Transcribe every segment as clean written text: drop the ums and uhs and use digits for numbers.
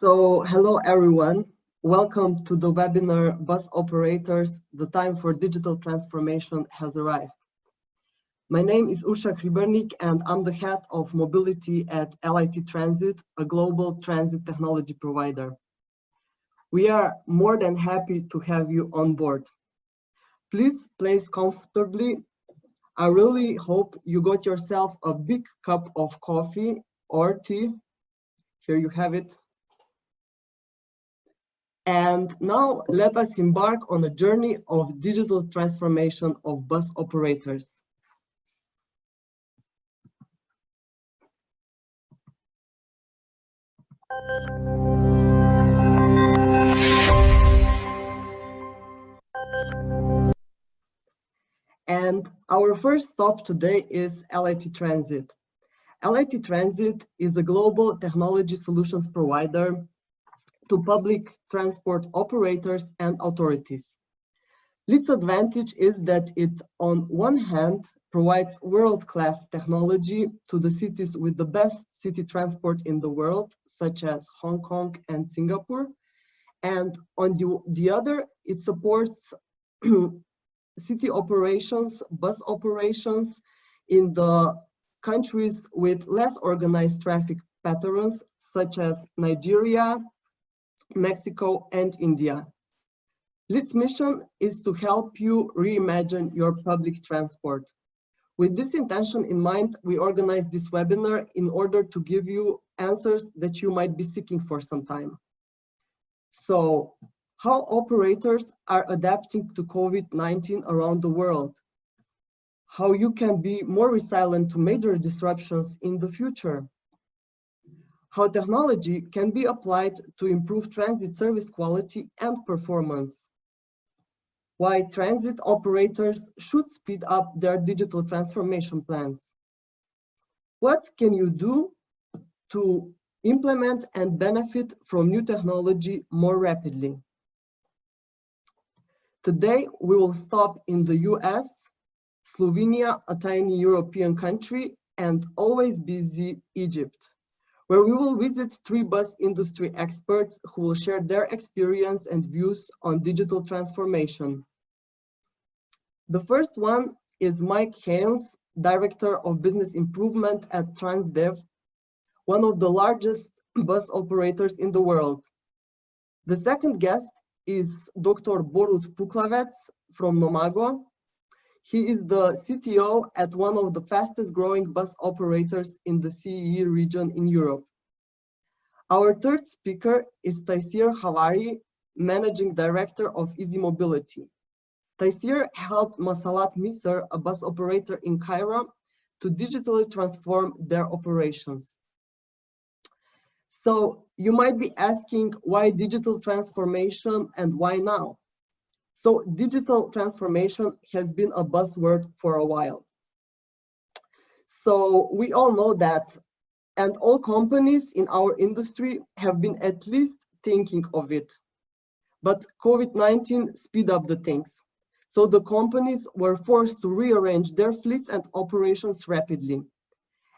Hello everyone. Welcome to the webinar Bus Operators, the time for digital transformation has arrived. My name is Usha Kribernik and I'm the head of mobility at LIT Transit, a global transit technology provider. We are more than happy to have you on board. Please place comfortably. I really hope you got yourself a big cup of coffee or tea. Here you have it. And now let us embark on a journey of digital transformation of bus operators. And our first stop today is LIT Transit. LIT Transit is a global technology solutions provider to public transport operators and authorities. Its advantage is that it, on one hand, provides world-class technology to the cities with the best city transport in the world, such as Hong Kong and Singapore. And on the other, it supports city operations, bus operations in the countries with less organized traffic patterns, such as Nigeria, Mexico, and India. LIT's mission is to help you reimagine your public transport. With this intention in mind, we organized this webinar in order to give you answers that you might be seeking for some time. So, how operators are adapting to COVID-19 around the world? How you can be more resilient to major disruptions in the future? How technology can be applied to improve transit service quality and performance? Why transit operators should speed up their digital transformation plans? What can you do to implement and benefit from new technology more rapidly? Today, we will stop in the US, Slovenia, a tiny European country, and always busy Egypt, where we will visit 3 bus industry experts who will share their experience and views on digital transformation. The first one is Mike Haynes, Director of Business Improvement at Transdev, one of the largest bus operators in the world. The second guest is Dr. Borut Puklavec from Nomago. He is the CTO at one of the fastest growing bus operators in the CEE region in Europe. Our third speaker is Taysir Havari, Managing Director of Easy Mobility. Taysir helped Masalat Misr, a bus operator in Cairo, to digitally transform their operations. So you might be asking, why digital transformation and why now? So digital transformation has been a buzzword for a while. So we all know that, and all companies in our industry have been at least thinking of it. But COVID-19 speed up the things. So the companies were forced to rearrange their fleets and operations rapidly.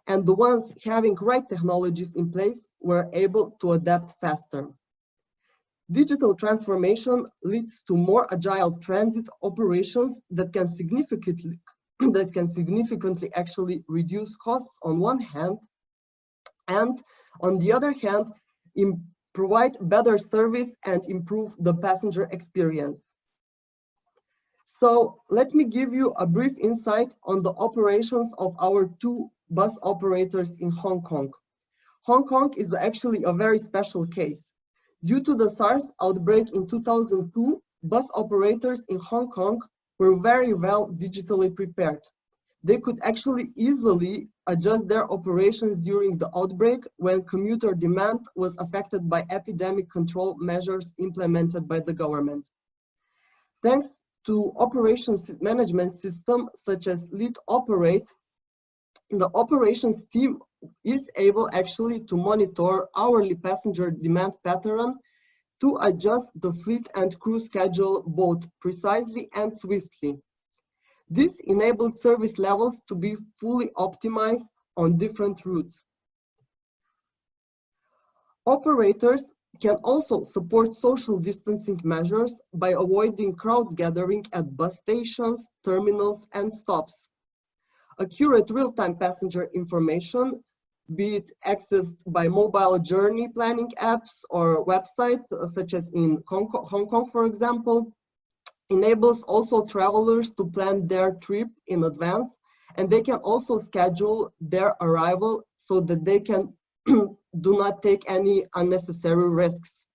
And the ones having right technologies in place were able to adapt faster. Digital transformation leads to more agile transit operations that can significantly actually reduce costs on one hand, and on the other hand, provide better service and improve the passenger experience. So let me give you a brief insight on the operations of our 2 bus operators in Hong Kong. Hong Kong is actually a very special case. Due to the SARS outbreak in 2002, bus operators in Hong Kong were very well digitally prepared. They could actually easily adjust their operations during the outbreak when commuter demand was affected by epidemic control measures implemented by the government. Thanks to operations management system such as LIT Operate, the operations team is able actually to monitor hourly passenger demand pattern to adjust the fleet and crew schedule both precisely and swiftly. This enables service levels to be fully optimized on different routes. Operators can also support social distancing measures by avoiding crowds gathering at bus stations, terminals, and stops. Accurate real-time passenger information, be it accessed by mobile journey planning apps or websites, such as in Hong Kong, for example, enables also travelers to plan their trip in advance, and they can also schedule their arrival so that they can do not take any unnecessary risks.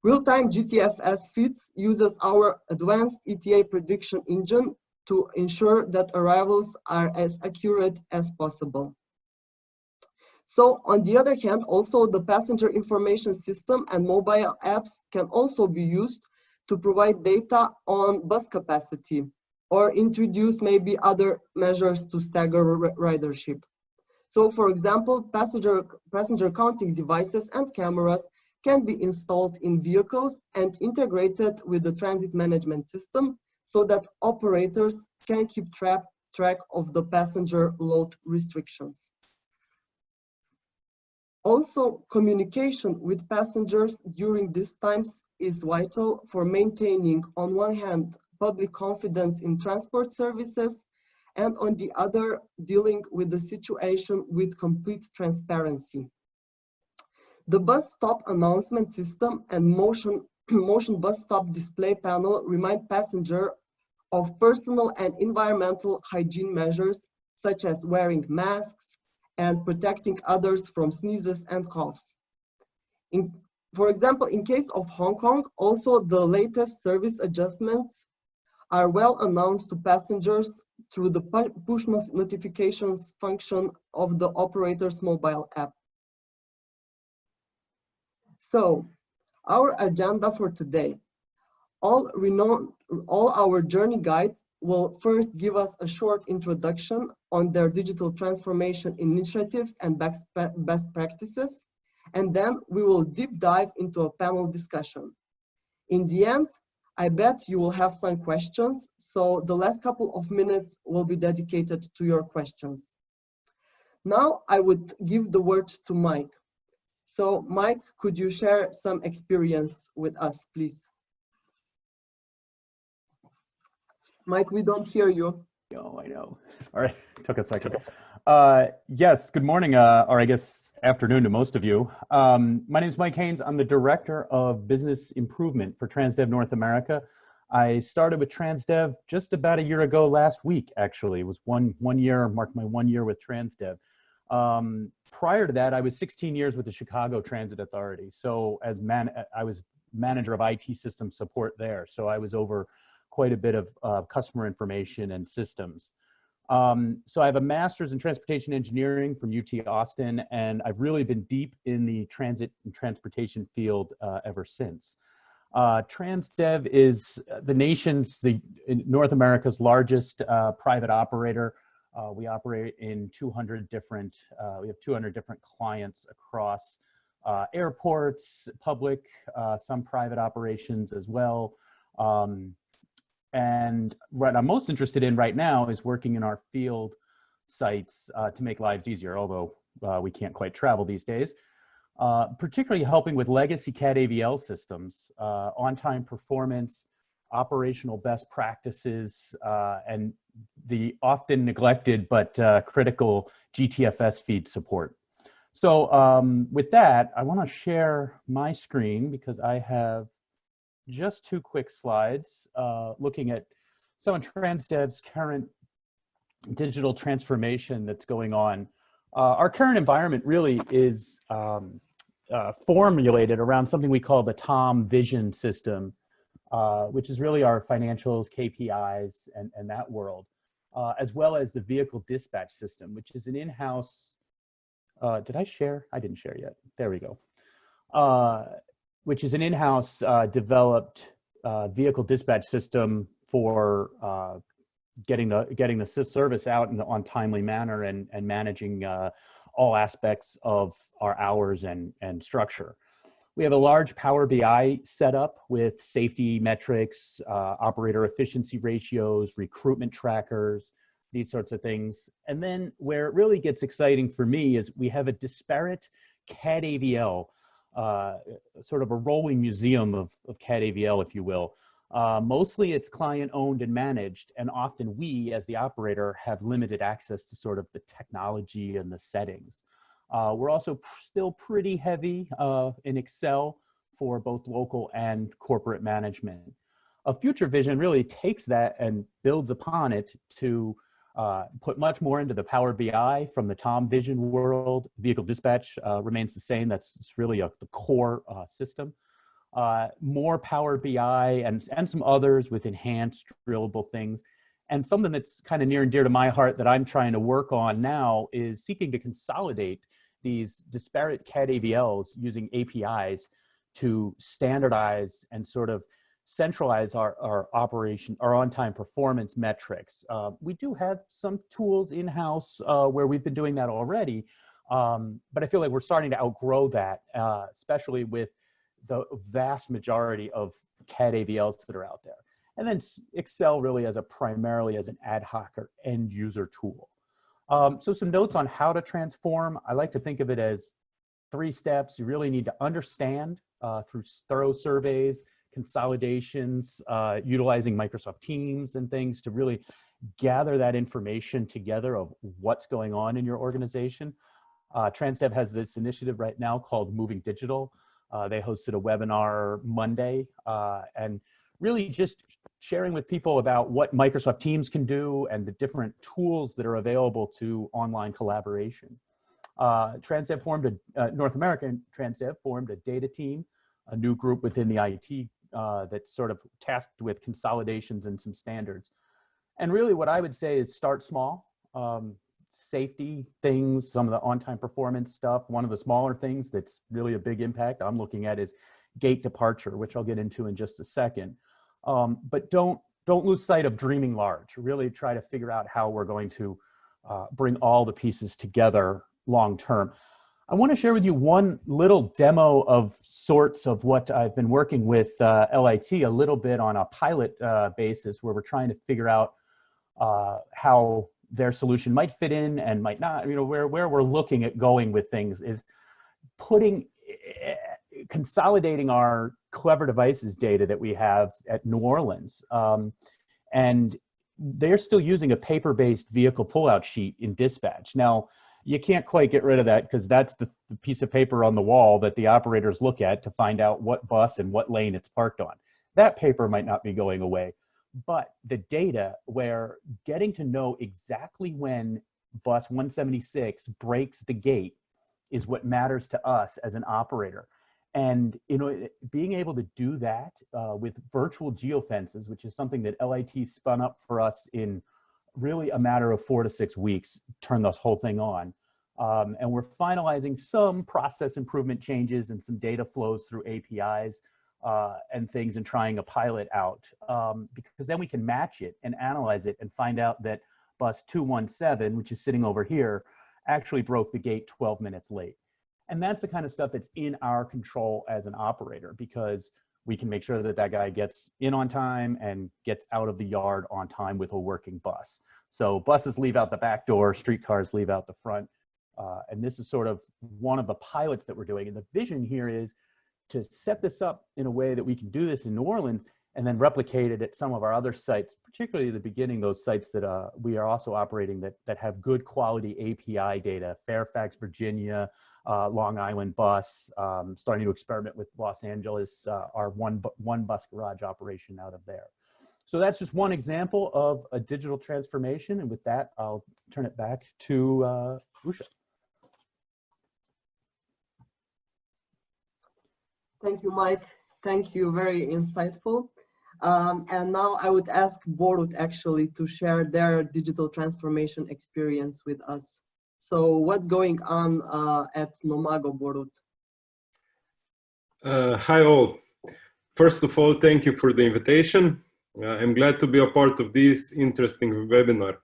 Real-time GTFS feeds uses our advanced ETA prediction engine to ensure that arrivals are as accurate as possible. So on the other hand, also the passenger information system and mobile apps can also be used to provide data on bus capacity or introduce maybe other measures to stagger ridership. So for example, passenger counting devices and cameras can be installed in vehicles and integrated with the transit management system so that operators can keep track of the passenger load restrictions. Also, communication with passengers during these times is vital for maintaining, on one hand, public confidence in transport services, and on the other, dealing with the situation with complete transparency. The bus stop announcement system and motion bus stop display panel remind passengers of personal and environmental hygiene measures, such as wearing masks and protecting others from sneezes and coughs. For example, in case of Hong Kong, also the latest service adjustments are well announced to passengers through the push notifications function of the operator's mobile app. So, our agenda for today. All our journey guides will first give us a short introduction on their digital transformation initiatives and best practices, and then we will deep dive into a panel discussion. In the end, I bet you will have some questions, so the last couple of minutes will be dedicated to your questions. Now I would give the word to Mike. So Mike, could you share some experience with us, please? Mike, we don't hear you. Oh, I know. Sorry, took a second. Yes, good morning, or I guess afternoon to most of you. My name is Mike Haynes. I'm the Director of Business Improvement for Transdev North America. I started with Transdev just about a year ago last week, actually. It was one year, marked my 1 year with Transdev. Prior to that, I was 16 years with the Chicago Transit Authority. So I was manager of IT system support there. So I was over quite a bit of customer information and systems. So I have a master's in transportation engineering from UT Austin, and I've really been deep in the transit and transportation field ever since. Transdev is North America's largest private operator. We operate in 200 different, we have 200 different clients across airports, public, some private operations as well. And what I'm most interested in right now is working in our field sites to make lives easier, although we can't quite travel these days. Particularly helping with legacy CAD AVL systems, on-time performance, operational best practices, and the often neglected but critical GTFS feed support. So with that, I want to share my screen because I have just 2 quick slides looking at some of Transdev's current digital transformation that's going on. Our current environment really is formulated around something we call the TOM vision system, which is really our financials, KPIs, and that world, as well as the vehicle dispatch system, which is an in-house, did I share? I didn't share yet. There we go. Which is an in-house developed vehicle dispatch system for getting the service out on timely manner and managing all aspects of our hours and structure. We have a large Power BI setup with safety metrics, operator efficiency ratios, recruitment trackers, these sorts of things. And then where it really gets exciting for me is we have a disparate CAD AVL sort of a rolling museum of CAD AVL, if you will. Mostly it's client owned and managed, and often we, as the operator, have limited access to sort of the technology and the settings. We're also still pretty heavy in Excel for both local and corporate management. A future vision really takes that and builds upon it to put much more into the Power BI from the Tom Vision world. Vehicle dispatch remains the same. That's really the core system. More Power BI and some others with enhanced drillable things. And something that's kind of near and dear to my heart that I'm trying to work on now is seeking to consolidate these disparate CAD AVLs using APIs to standardize and sort of centralize our operation, our on-time performance metrics. We do have some tools in-house where we've been doing that already, but I feel like we're starting to outgrow that, especially with the vast majority of CAD AVLs that are out there. And then Excel really as primarily as an ad hoc or end user tool. So some notes on how to transform. I like to think of it as 3 steps. You really need to understand through thorough surveys, consolidations, utilizing Microsoft Teams and things to really gather that information together of what's going on in your organization. TransDev has this initiative right now called Moving Digital. They hosted a webinar Monday and really just sharing with people about what Microsoft Teams can do and the different tools that are available to online collaboration. TransDev formed North American TransDev formed a data team, a new group within the IT that's sort of tasked with consolidations and some standards. And really what I would say is start small. Safety things, some of the on-time performance stuff. One of the smaller things that's really a big impact I'm looking at is gate departure, which I'll get into in just a second. But don't lose sight of dreaming large. Really try to figure out how we're going to bring all the pieces together long term. I want to share with you one little demo of sorts of what I've been working with LIT a little bit on a pilot basis where we're trying to figure out how their solution might fit in and might not. You know, where we're looking at going with things is consolidating our clever devices data that we have at New Orleans. And they're still using a paper-based vehicle pullout sheet in dispatch. Now, you can't quite get rid of that because that's the piece of paper on the wall that the operators look at to find out what bus and what lane it's parked on. That paper might not be going away, but the data where getting to know exactly when bus 176 breaks the gate is what matters to us as an operator. And you know, being able to do that with virtual geofences, which is something that LIT spun up for us in really a matter of 4 to 6 weeks, turn this whole thing on. And we're finalizing some process improvement changes and some data flows through APIs and things and trying a pilot out because then we can match it and analyze it and find out that bus 217, which is sitting over here, actually broke the gate 12 minutes late. And that's the kind of stuff that's in our control as an operator because we can make sure that that guy gets in on time and gets out of the yard on time with a working bus. So buses leave out the back door, streetcars leave out the front. And this is sort of one of the pilots that we're doing. And the vision here is to set this up in a way that we can do this in New Orleans and then replicate it at some of our other sites, particularly at the beginning, those sites that we are also operating that have good quality API data, Fairfax, Virginia, Long Island bus, starting to experiment with Los Angeles, our one bus garage operation out of there. So that's just one example of a digital transformation. And with that, I'll turn it back to Usha. Thank you, Mike. Thank you, very insightful. And now I would ask Borut actually to share their digital transformation experience with us. So what's going on at Nomago, Borut? Hi all. First of all, thank you for the invitation. I'm glad to be a part of this interesting webinar.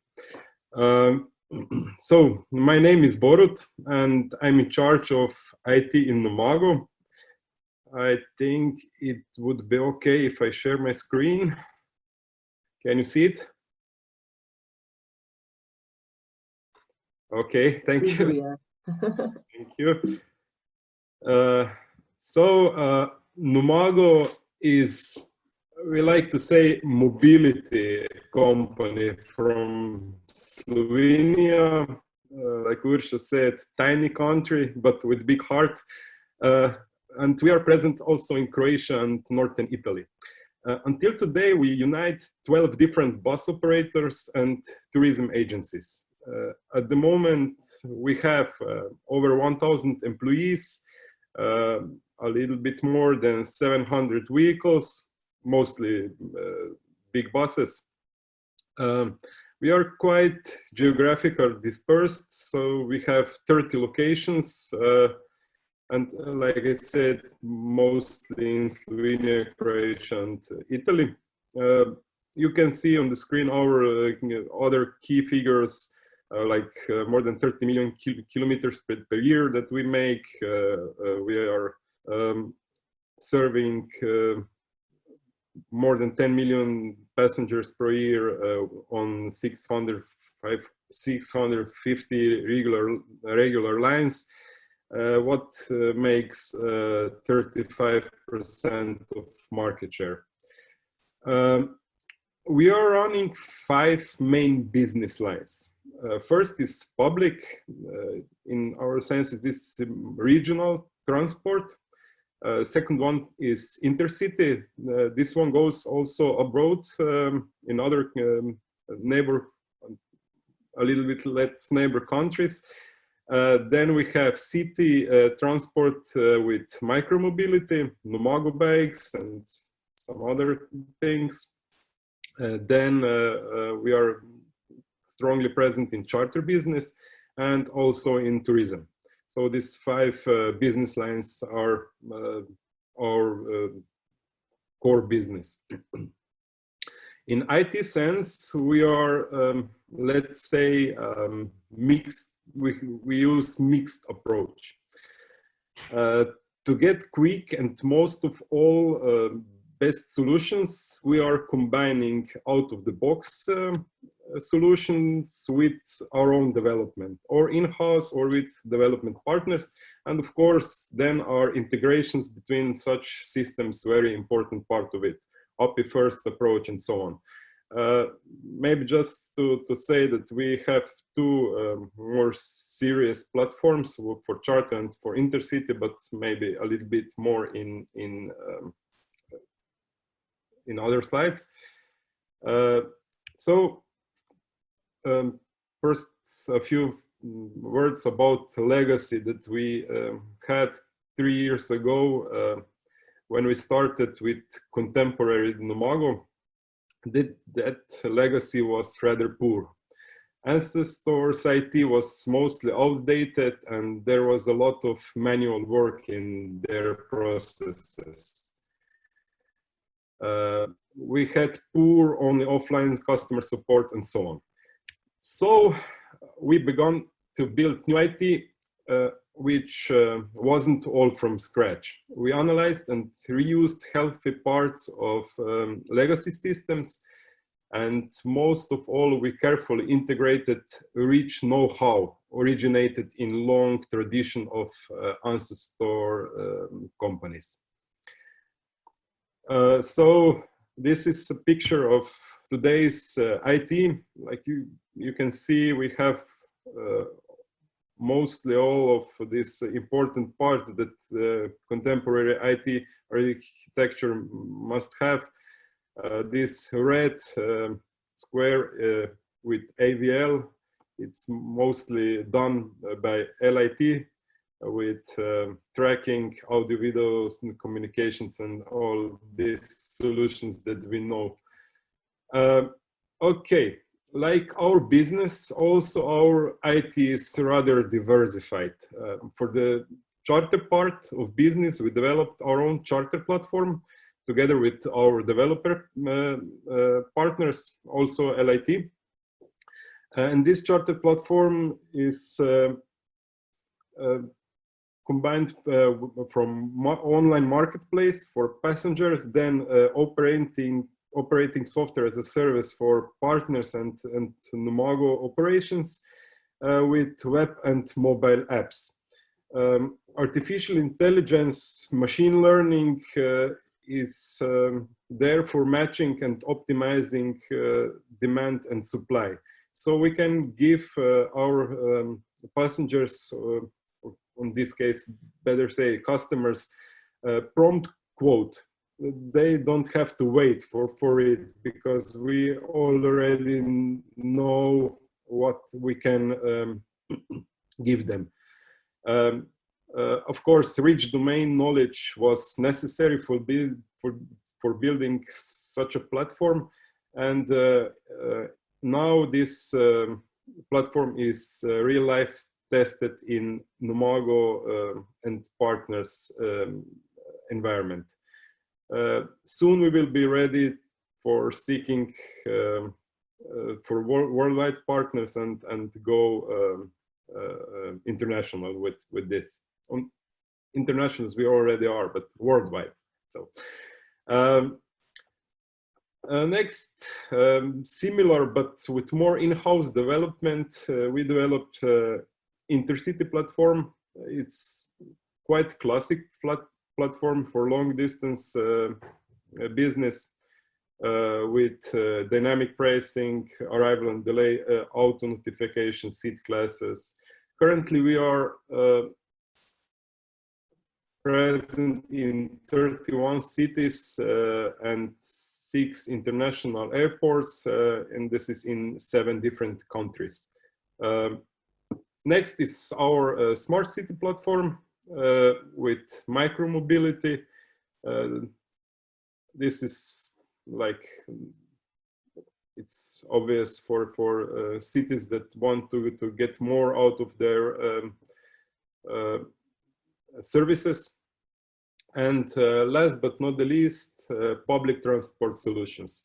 So my name is Borut and I'm in charge of IT in Nomago. I think it would be okay if I share my screen. Can you see it? Okay, thank you. Yeah. Thank you. Numago is, we like to say, mobility company from Slovenia, like Urša said, tiny country, but with big heart. And we are present also in Croatia and northern Italy. Until today, we unite 12 different bus operators and tourism agencies. At the moment, we have over 1,000 employees, a little bit more than 700 vehicles, mostly big buses. We are quite geographically dispersed, so we have 30 locations, and like I said, mostly in Slovenia, Croatia, and Italy. You can see on the screen our other key figures, like more than 30 million kilometers per year that we make. We are serving more than 10 million passengers per year on 650 regular lines, what makes 35% of market share. We are running 5 main business lines. First is public. In our sense, is this regional transport. Second one is intercity. This one goes also abroad in other a little bit less neighbor countries. Then we have city transport with micromobility, Numago bikes, and some other things. Then we are strongly present in charter business and also in tourism. So these 5 business lines are our core business. In IT sense, we are, let's say, mixed. We use mixed approach. To get quick and most of all best solutions, we are combining out-of-the-box solutions with our own development, or in-house or with development partners. And of course, then our integrations between such systems, very important part of it, API first approach and so on. Maybe just to say that we have 2 more serious platforms for charter and for intercity, but maybe a little bit more in other slides. First, a few words about legacy that we had 3 years ago when we started with contemporary Numago. That legacy was rather poor. Ancestors IT was mostly outdated, and there was a lot of manual work in their processes. We had poor only offline customer support and so on. So we began to build new IT, which wasn't all from scratch. We analyzed and reused healthy parts of legacy systems, and most of all, we carefully integrated rich know-how originated in long tradition of ancestor companies. So this is a picture of today's IT. Like you can see, we have mostly all of these important parts that contemporary IT architecture must have. This red square with AVL, it's mostly done by LIT with tracking, audio, videos, and communications, and all these solutions that we know. Okay. Like our business, also our IT is rather diversified. For the charter part of business, we developed our own charter platform together with our developer partners, also LIT. And this charter platform is combined from online marketplace for passengers, then operating software as a service for partners and Numago operations with web and mobile apps. Artificial intelligence, machine learning is there for matching and optimizing demand and supply. So we can give our passengers, or in this case, better say customers, prompt quote. They don't have to wait for it because we already know what we can give them. Of course, rich domain knowledge was necessary for building such a platform, and now this platform is real life tested in Numago and partners environment. Soon we will be ready for seeking for worldwide partners and go international with this. On internationals we already are, but worldwide. So next, similar but with more in-house development, we developed intercity platform. It's quite classic platform for long distance business with dynamic pricing, arrival and delay, auto notification, seat classes. Currently we are present in 31 cities and 6 international airports, and this is in 7 different countries. Next is our smart city platform with micro-mobility. This is like, it's obvious for cities that want to get more out of their services. And last but not the least, public transport solutions.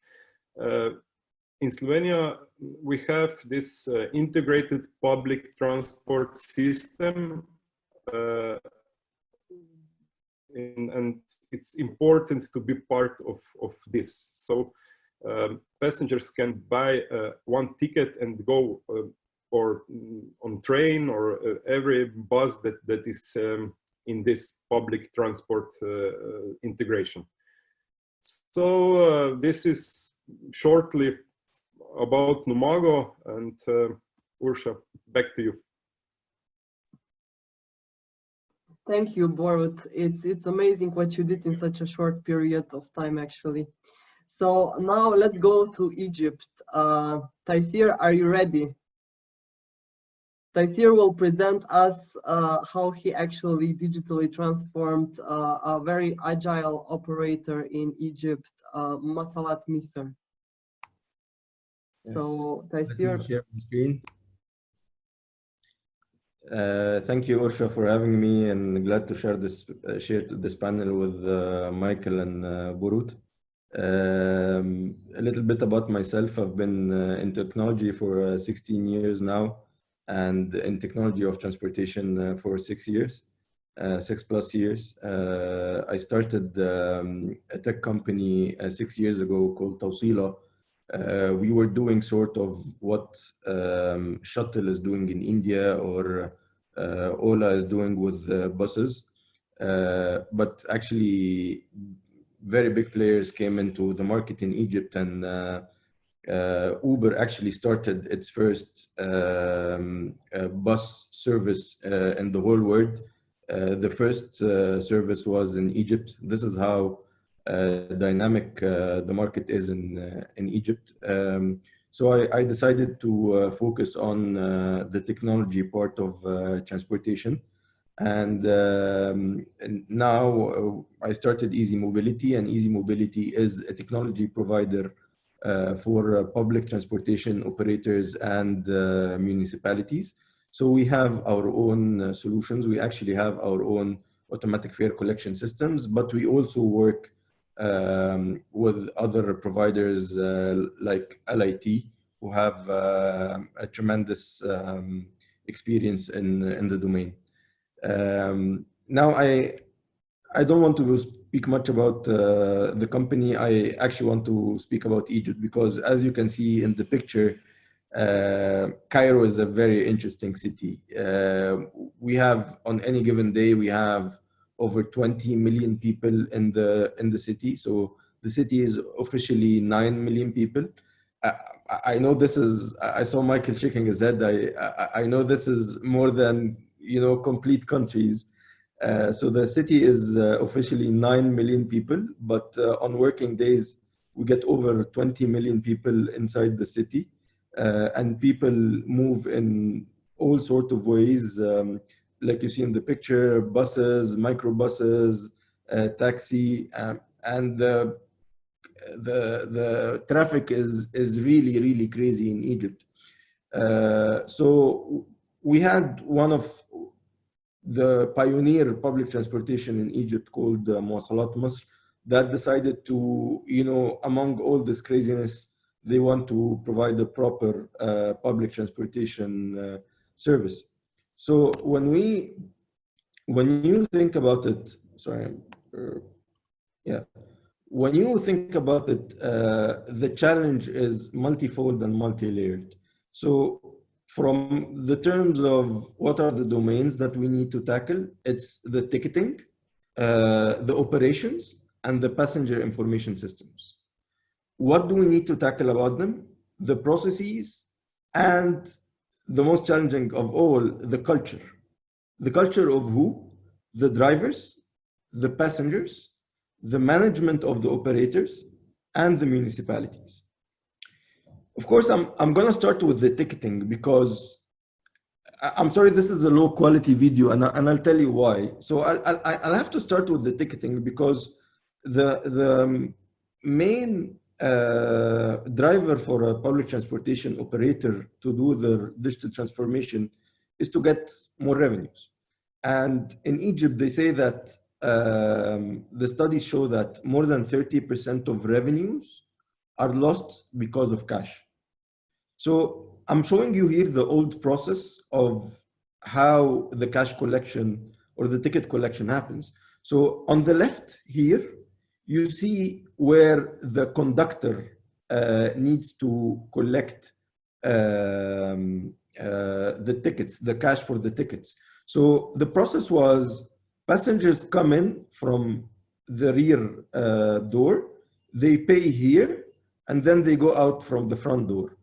In Slovenia, we have this integrated public transport system, and it's important to be part of this. So passengers can buy one ticket and go or on train or every bus that is in this public transport integration. So this is shortly about Numago, and Ursha, back to you. Thank you, Borut. It's amazing what you did in such a short period of time, actually. So now let's go to Egypt. Taysir, are you ready? Taysir will present us how he actually digitally transformed a very agile operator in Egypt, Masalat Mister. Yes. So Taysir. Share my screen. Thank you, Ursha, for having me, and glad to share this panel with Michael and Borut. A little bit about myself. I've been in technology for 16 years now, and in technology of transportation for 6 years, 6+ years. I started a tech company 6 years ago called Tawsila. We were doing sort of what Shuttle is doing in India, or Ola is doing with buses. But actually, very big players came into the market in Egypt, and Uber actually started its first bus service in the whole world. The first service was in Egypt. This is how dynamic the market is in Egypt. So I decided to focus on the technology part of transportation. And now I started Easy Mobility, and Easy Mobility is a technology provider for public transportation operators and municipalities. So we have our own solutions. We actually have our own automatic fare collection systems, but we also work with other providers like LIT, who have a tremendous experience in the domain. Now I don't want to speak much about the company. I actually want to speak about Egypt, because as you can see in the picture, Cairo is a very interesting city. We have, on any given day, we have over 20 million people in the city. So the city is officially 9 million people. I know this is, I saw Michael shaking his head. I know this is more than, complete countries. So the city is officially 9 million people, but on working days, we get over 20 million people inside the city. And people move in all sorts of ways, like you see in the picture: buses, microbuses, taxi, and the traffic is really crazy in Egypt. So we had one of the pioneer public transportation in Egypt called Muwasalat Masr that decided to, among all this craziness, they want to provide a proper public transportation service. So when you think about it, when you think about it, the challenge is multifold and multi-layered. So from the terms of what are the domains that we need to tackle, it's the ticketing, the operations, and the passenger information systems. What do we need to tackle about them? The processes, and the most challenging of all, the culture. The culture of who? The drivers, the passengers, the management of the operators, and the municipalities. Of course, I'm going to start with the ticketing because I'm sorry, this is a low quality video, and I'll tell you why. So I'll have to start with the ticketing because the main driver for a public transportation operator to do their digital transformation is to get more revenues. And in Egypt, they say that the studies show that more than 30% of revenues are lost because of cash. So I'm showing you here the old process of how the cash collection or the ticket collection happens. So on the left here, you see where the conductor needs to collect the tickets, the cash for the tickets. So the process was passengers come in from the rear door, they pay here, and then they go out from the front door.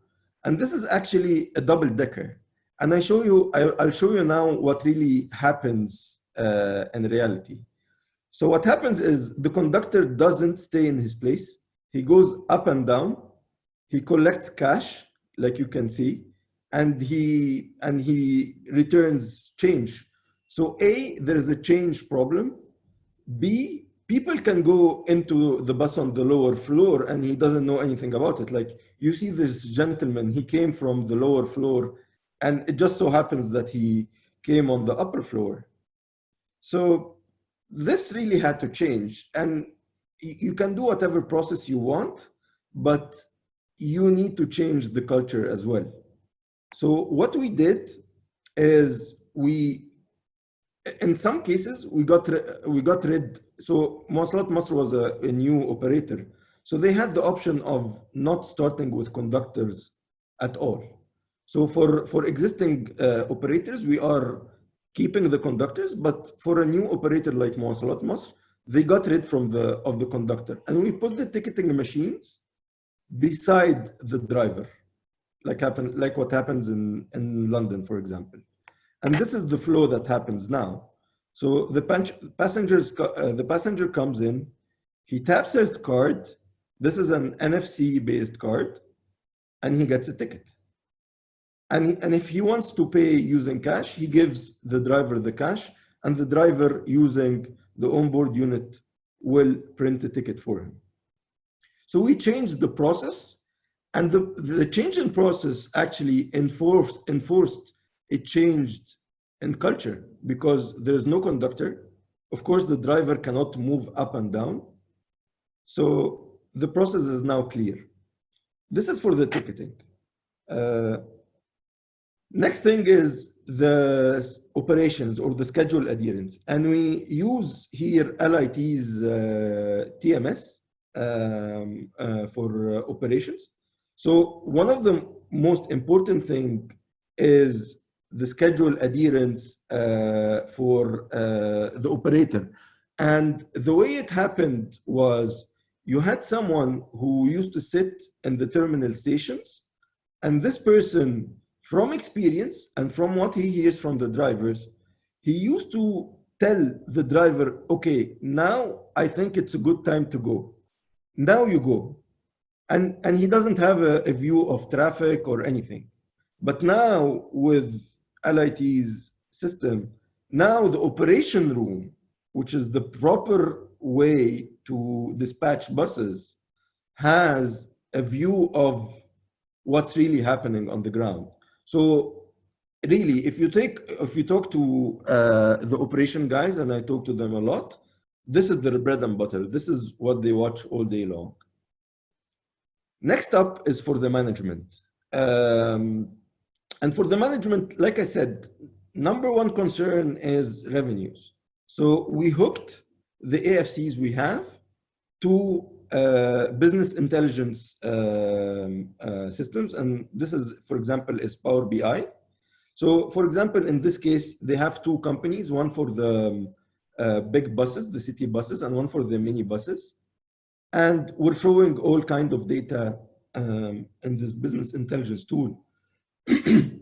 And this is actually a double decker. And I'll show you now what really happens in reality. So what happens is the conductor doesn't stay in his place. He goes up and down. He collects cash, like you can see, and he returns change. So A, there is a change problem. B, people can go into the bus on the lower floor and he doesn't know anything about it. Like you see this gentleman, he came from the lower floor and it just so happens that he came on the upper floor. So this really had to change, and you can do whatever process you want, but you need to change the culture as well. So what we did is in some cases, we got rid. So Muwasalat Masr was a new operator. So they had the option of not starting with conductors at all. So for existing operators, we are keeping the conductors, but for a new operator like Muwasalat Masr, they got rid of the conductor. And we put the ticketing machines beside the driver, like what happens in London, for example. And this is the flow that happens now. So the passenger comes in, he taps his card. This is an NFC-based card, and he gets a ticket. And if he wants to pay using cash, he gives the driver the cash, and the driver, using the onboard unit, will print the ticket for him. So we changed the process, and the change in process actually enforced a changed in culture, because there's no conductor. Of course, the driver cannot move up and down. So the process is now clear. This is for the ticketing. Next thing is the operations or the schedule adherence. And we use here LIT's TMS for operations. So one of the most important thing is the schedule adherence for the operator. And the way it happened was you had someone who used to sit in the terminal stations, and this person, from experience and from what he hears from the drivers, he used to tell the driver, okay, now I think it's a good time to go. Now you go. And he doesn't have a view of traffic or anything. But now with LIT's system, now the operation room, which is the proper way to dispatch buses, has a view of what's really happening on the ground. So really, if you talk to the operation guys, and I talk to them a lot, this is their bread and butter. This is what they watch all day long. Next up is for the management. And for the management, like I said, number one concern is revenues. So we hooked the AFCs we have to business intelligence systems. And this is, for example, is Power BI. So for example, in this case, they have two companies, one for the big buses, the city buses, and one for the mini buses. And we're showing all kinds of data in this business intelligence tool.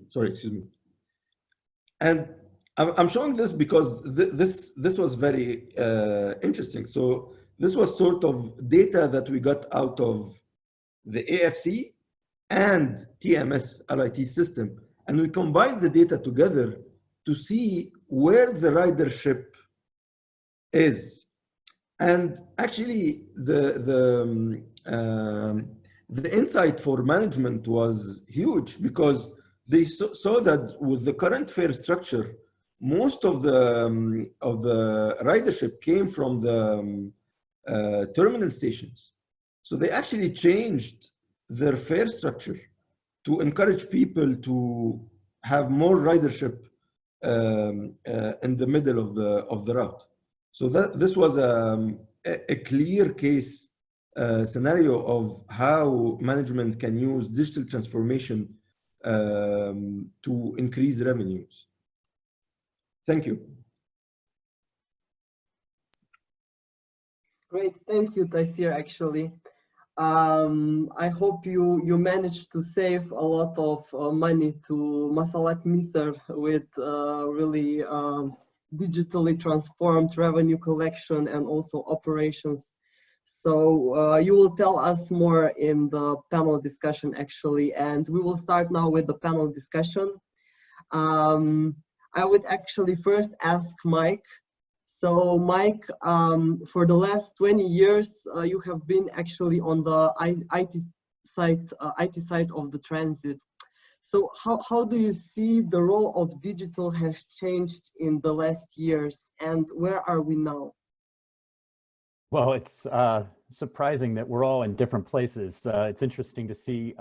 Sorry, excuse me. And I'm showing this because this was very interesting. So this was sort of data that we got out of the AFC and TMS LIT system. And we combined the data together to see where the ridership is. And actually, the insight for management was huge because they saw that with the current fare structure, most of the ridership came from the terminal stations. So they actually changed their fare structure to encourage people to have more ridership in the middle of the route. So this was a clear case scenario of how management can use digital transformation to increase revenues. Thank you. Great, thank you, Taysir, actually. I hope you managed to save a lot of money to Masalat Misr with really digitally transformed revenue collection and operations. operations. So you will tell us more in the panel discussion, actually, and we will start now with the panel discussion. I would actually first ask Mike. So Mike, for the last 20 years, you have been actually on the IT side of the transit. So how do you see the role of digital has changed in the last years, and where are we now? Well, it's surprising that we're all in different places. It's interesting to see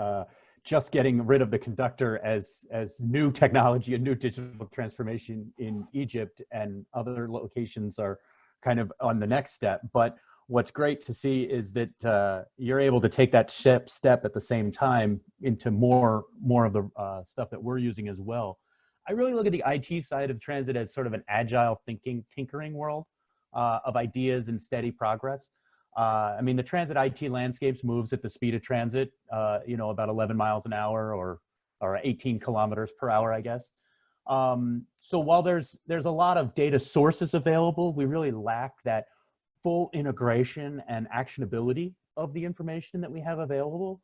just getting rid of the conductor as new technology, a new digital transformation in Egypt, and other locations are kind of on the next step. But what's great to see is that you're able to take that step at the same time into more of the stuff that we're using as well. I really look at the IT side of transit as sort of an agile tinkering world of ideas and steady progress. I mean, the transit IT landscapes moves at the speed of transit, about 11 miles an hour or 18 kilometers per hour, I guess. So while there's a lot of data sources available, we really lack that full integration and actionability of the information that we have available.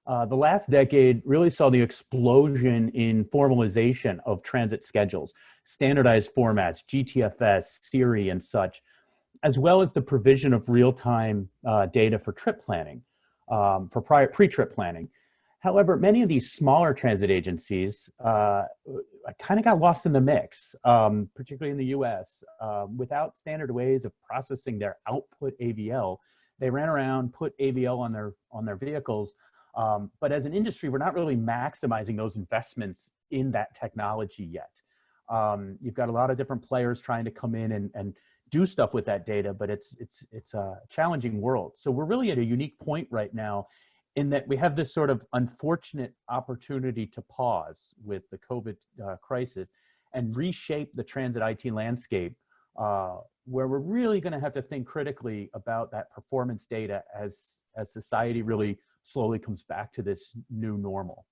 The last decade really saw the explosion in formalization of transit schedules, standardized formats, GTFS, Siri, and such, as well as the provision of real-time data for trip planning, for pre-trip planning. However, many of these smaller transit agencies kind of got lost in the mix, particularly in the US. Without standard ways of processing their output AVL, they ran around, put AVL on their vehicles. But as an industry, we're not really maximizing those investments in that technology yet. You've got a lot of different players trying to come in and do stuff with that data, but it's a challenging world. So we're really at a unique point right now in that we have this sort of unfortunate opportunity to pause with the COVID crisis and reshape the transit IT landscape, where we're really going to have to think critically about that performance data as society really slowly comes back to this new normal.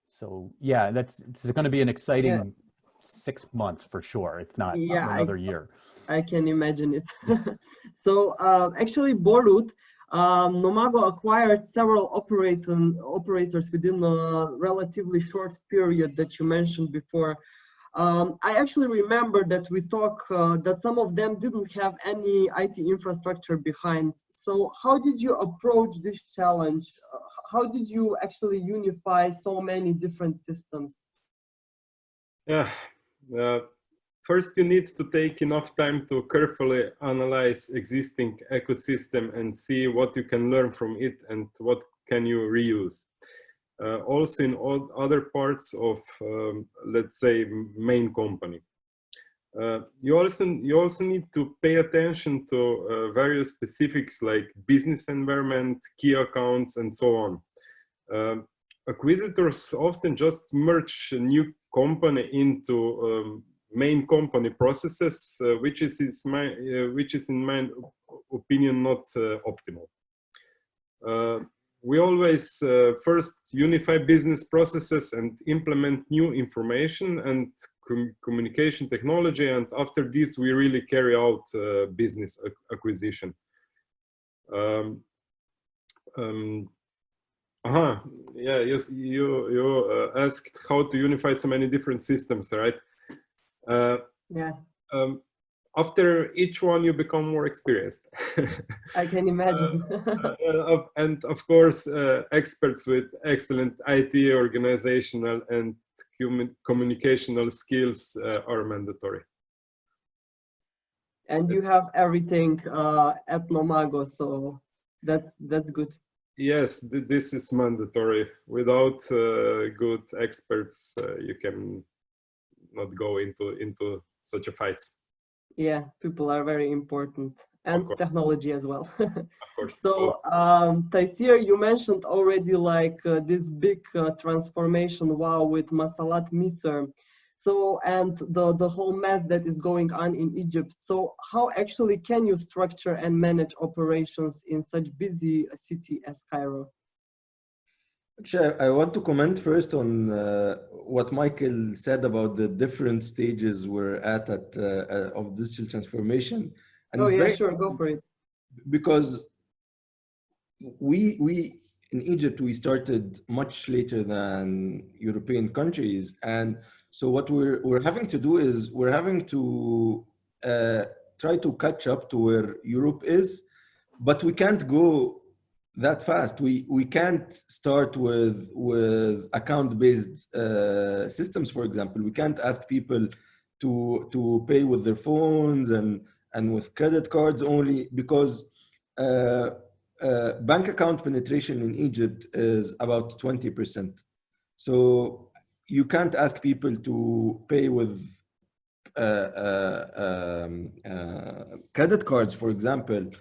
So yeah, it's going to be an exciting 6 months for sure, if not another year. I can imagine it. So actually, Borut, Nomago acquired several operators within a relatively short period that you mentioned before. I actually remember that we talked that some of them didn't have any IT infrastructure behind. So how did you approach this challenge? How did you actually unify so many different systems? Yeah. First, you need to take enough time to carefully analyze existing ecosystem and see what you can learn from it and what can you reuse. Also in all other parts of, let's say, main company. You also need to pay attention to various specifics like business environment, key accounts, and so on. Acquisitors often just merge a new company into main company processes, which is in my opinion not optimal. We always first unify business processes and implement new information and communication technology, and after this we really carry out business acquisition. Yeah, yes, you asked how to unify so many different systems, right? Yeah. After each one, you become more experienced. I can imagine. And of course, experts with excellent IT, organizational, and communicational skills are mandatory. And you have everything at Nomago, so that's good. Yes, this is mandatory. Without good experts, you can not go into such a fights. Yeah, people are very important, and technology as well. Of course. So, Taysir, you mentioned already like this big transformation, wow, with Masalat Misr. So, and the whole mess that is going on in Egypt. So, how actually can you structure and manage operations in such busy city as Cairo? Actually, I want to comment first on what Michael said about the different stages we're at of digital transformation. And oh yeah, sure, go for it. Because we in Egypt, we started much later than European countries. And so what we're having to do is we're having to try to catch up to where Europe is, but we can't go that fast. We can't start with account-based systems, for example. We can't ask people to pay with their phones and with credit cards only, because bank account penetration in Egypt is about 20%. So you can't ask people to pay with credit cards, for example,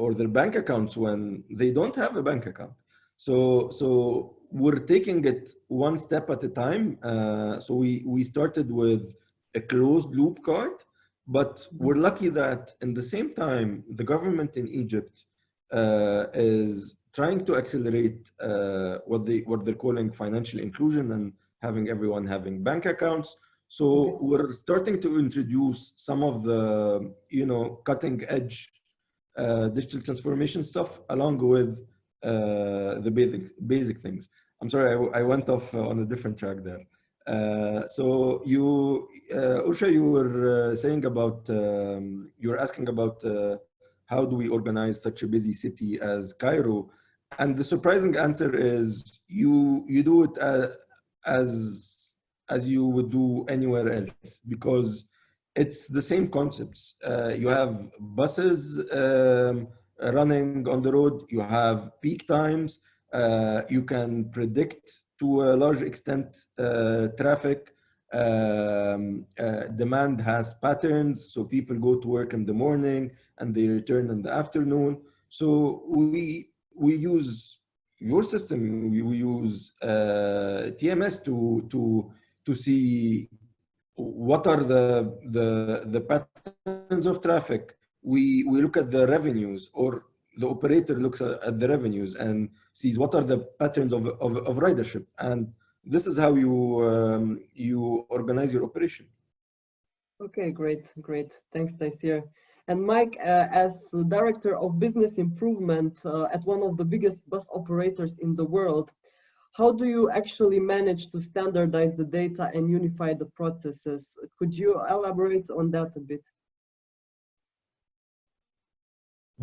or their bank accounts when they don't have a bank account. So we're taking it one step at a time. So we started with a closed loop card, but we're lucky that in the same time, the government in Egypt is trying to accelerate what they're calling financial inclusion and having everyone having bank accounts. So we're starting to introduce some of the, cutting edge digital transformation stuff along with the basic things. I'm sorry, I went off on a different track there. So you, Usha, you were saying about, you were asking about how do we organize such a busy city as Cairo? And the surprising answer is you do it as you would do anywhere else, because it's the same concepts. You have buses running on the road, you have peak times, you can predict to a large extent traffic, Demand has patterns, so people go to work in the morning and they return in the afternoon. So we use your system, we use TMS to see what are the patterns of traffic. We look at the revenues, or the operator looks at the revenues and sees what are the patterns of ridership, and this is how you organize your operation. Okay, great. Thanks, Taisir. And Mike, as the Director of Business Improvement at one of the biggest bus operators in the world, how do you actually manage to standardize the data and unify the processes? Could you elaborate on that a bit?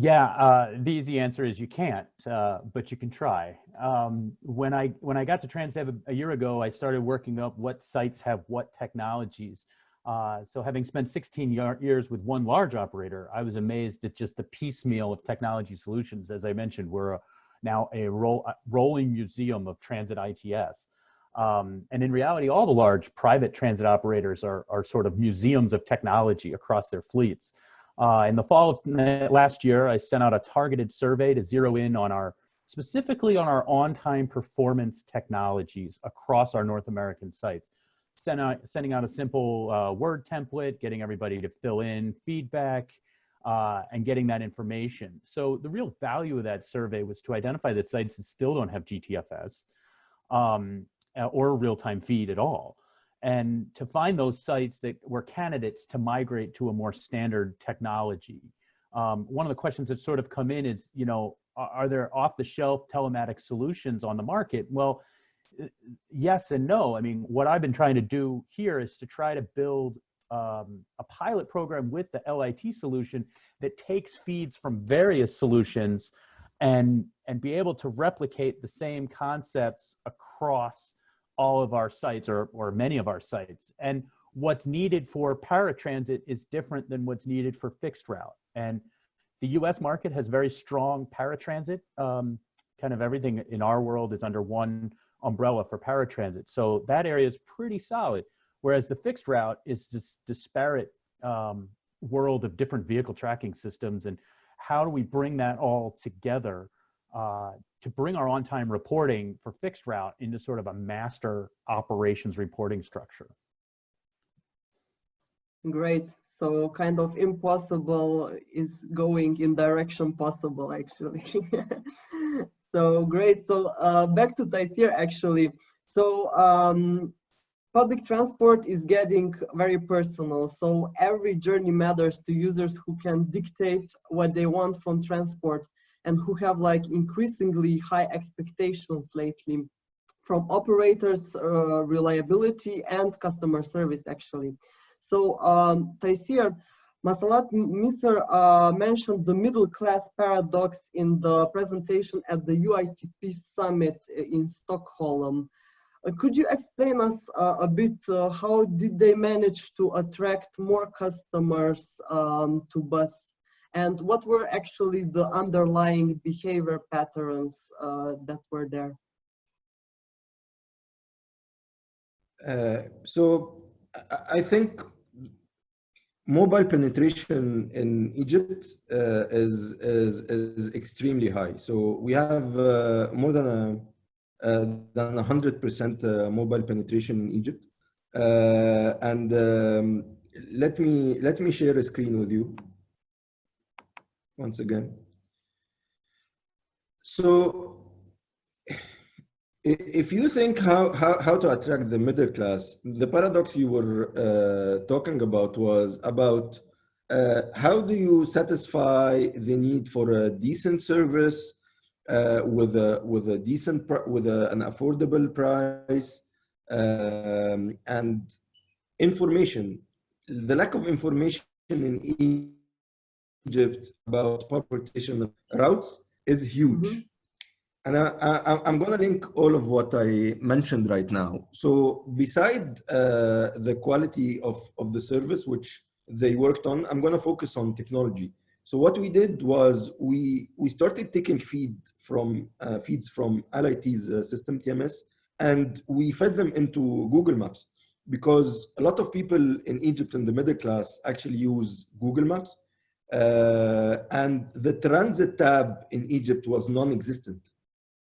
Yeah, the easy answer is you can't, but you can try. When I got to Transdev a year ago, I started working up what sites have what technologies. So having spent 16 years with one large operator, I was amazed at just the piecemeal of technology solutions. As I mentioned, we're now a rolling museum of transit ITS. And in reality, all the large private transit operators are sort of museums of technology across their fleets. In the fall of last year, I sent out a targeted survey to zero in on specifically on our on-time performance technologies across our North American sites. Sending out a simple Word template, getting everybody to fill in feedback, and getting that information. So the real value of that survey was to identify that sites that still don't have GTFS or real-time feed at all, and to find those sites that were candidates to migrate to a more standard technology. One of the questions that sort of come in is, are there off-the-shelf telematic solutions on the market? Well, yes and no. I mean, what I've been trying to do here is to try to build a pilot program with the LIT solution that takes feeds from various solutions and be able to replicate the same concepts across all of our sites, or many of our sites. And what's needed for paratransit is different than what's needed for fixed route. And the US market has very strong paratransit. Kind of everything in our world is under one umbrella for paratransit. So that area is pretty solid. Whereas the fixed route is this disparate world of different vehicle tracking systems. And how do we bring that all together to bring our on-time reporting for fixed route into sort of a master operations reporting structure? Great. So kind of impossible is going in direction possible, actually. So great. So back to Taisir, actually. So public transport is getting very personal. So every journey matters to users who can dictate what they want from transport, and who have like increasingly high expectations lately from operators, reliability and customer service, actually. So Taisir, Masalat Misr mentioned the middle class paradox in the presentation at the UITP summit in Stockholm. Could you explain us a bit how did they manage to attract more customers to bus? And what were actually the underlying behavior patterns that were there? So I think mobile penetration in Egypt is extremely high. So we have more than 100% mobile penetration in Egypt. And let me share a screen with you once again. So if you think how to attract the middle class, the paradox you were talking about was about how do you satisfy the need for a decent service with an affordable price, and information. The lack of information in Egypt about transportation routes is huge. Mm-hmm. And I'm going to link all of what I mentioned right now. So beside the quality of the service, which they worked on, I'm going to focus on technology. So what we did was we started taking feeds from LIT's system, TMS, and we fed them into Google Maps. because a lot of people in Egypt in the middle class actually use Google Maps. And the transit tab in Egypt was non-existent.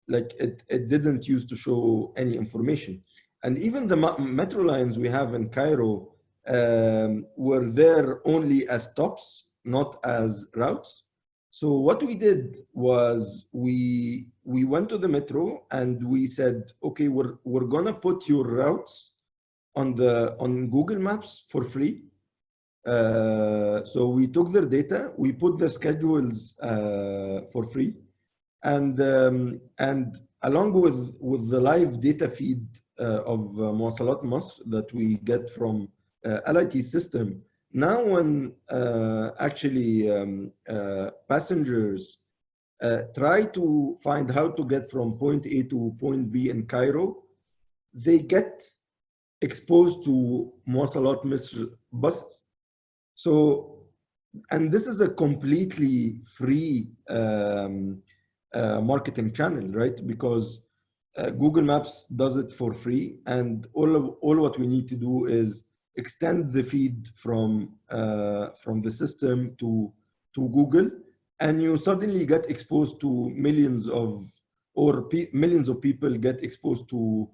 Like it didn't used to show any information. And even the metro lines we have in Cairo were there only as stops, not as routes. So what we did was we went to the metro and we said, okay, we're gonna put your routes on Google Maps for free. So we took their data, we put the schedules for free, and along with the live data feed of مواصلات مصر that we get from LIT system. Now when actually passengers try to find how to get from point A to point B in Cairo, they get exposed to مواصلات مصر buses. So, and this is a completely free marketing channel, right? Because Google Maps does it for free, and all what we need to do is extend the feed from the system to Google, and you suddenly get exposed to millions of people get exposed to